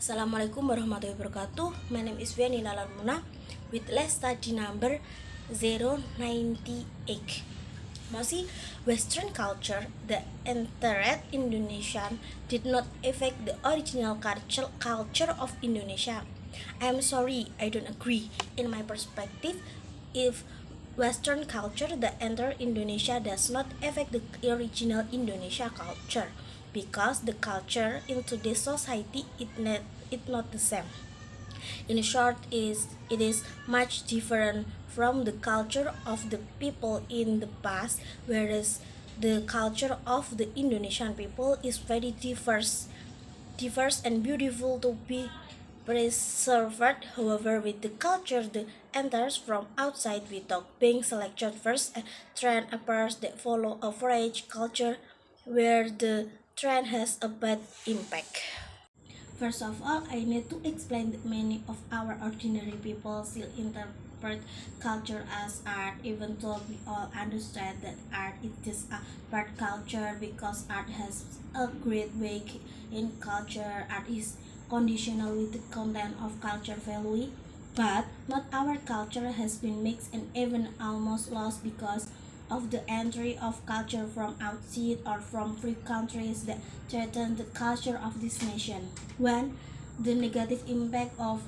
Assalamualaikum warahmatullahi wabarakatuh. My name is Fiani with last study number 098. Masih Western culture, the entered Indonesian did not affect the original culture of Indonesia. I am sorry, I don't agree. In my perspective, if Western culture, the entered Indonesia does not affect the original Indonesia culture, because the culture in today's society it not the same. In short, it is much different from the culture of the people in the past, whereas the culture of the Indonesian people is very diverse and beautiful to be preserved. However, with the culture that enters from outside without being selected first, a trend appears that follow average culture where the trend has a bad impact. First of all, I need to explain that many of our ordinary people still interpret culture as art, even though we all understand that art is just a part culture, because art has a great weight in culture. Art is conditional with the content of culture value, but not our culture has been mixed and even almost lost because of the entry of culture from outside or from free countries that threaten the culture of this nation. When the negative impact of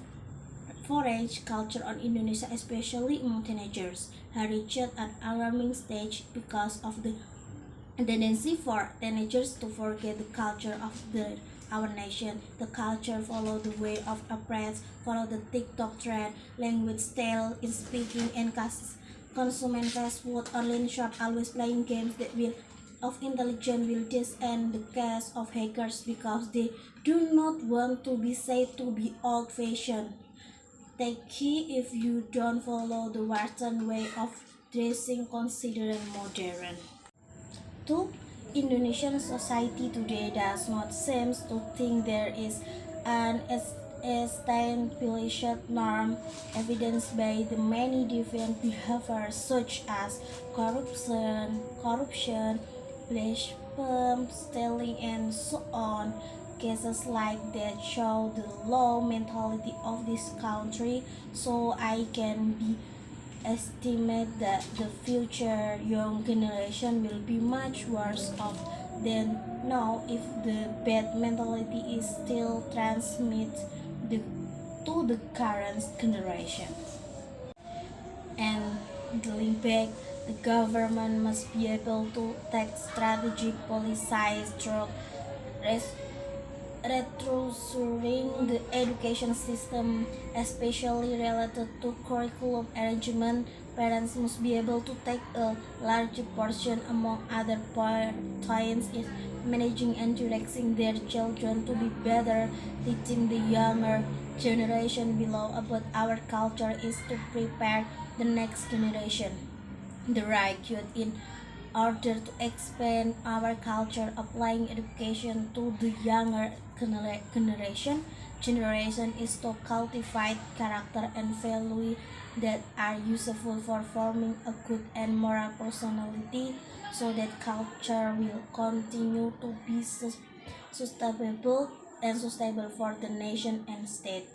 foreign culture on Indonesia, especially among teenagers, has reached an alarming stage because of the tendency for teenagers to forget the culture of our nation. The culture follow the way of oppressed, follow the TikTok trend, language style in speaking and consuming fast food, online shop, always playing games that will of intelligence will this and the case of hackers because they do not want to be said to be old-fashioned. Take key if you don't follow the Western way of dressing considered modern. 2. Indonesian society today does not seem to think there is an established norm evidenced by the many different behaviors such as corruption, blasphemy, stealing, and so on. Cases like that show the low mentality of this country, so I can be estimate that the future young generation will be much worse off than now if the bad mentality is still transmitted to the current generation. And going back, the government must be able to take strategic policies through restructuring the education system, especially related to curriculum arrangement. Parents must be able to take a large portion, among other points, in managing and directing their children to be better. Teaching the younger generation below about our culture is to prepare the next generation, the right youth, in order to expand our culture. Applying education to the younger generation is to cultivate character and value that are useful for forming a good and moral personality, so that culture will continue to be sustainable for the nation and state.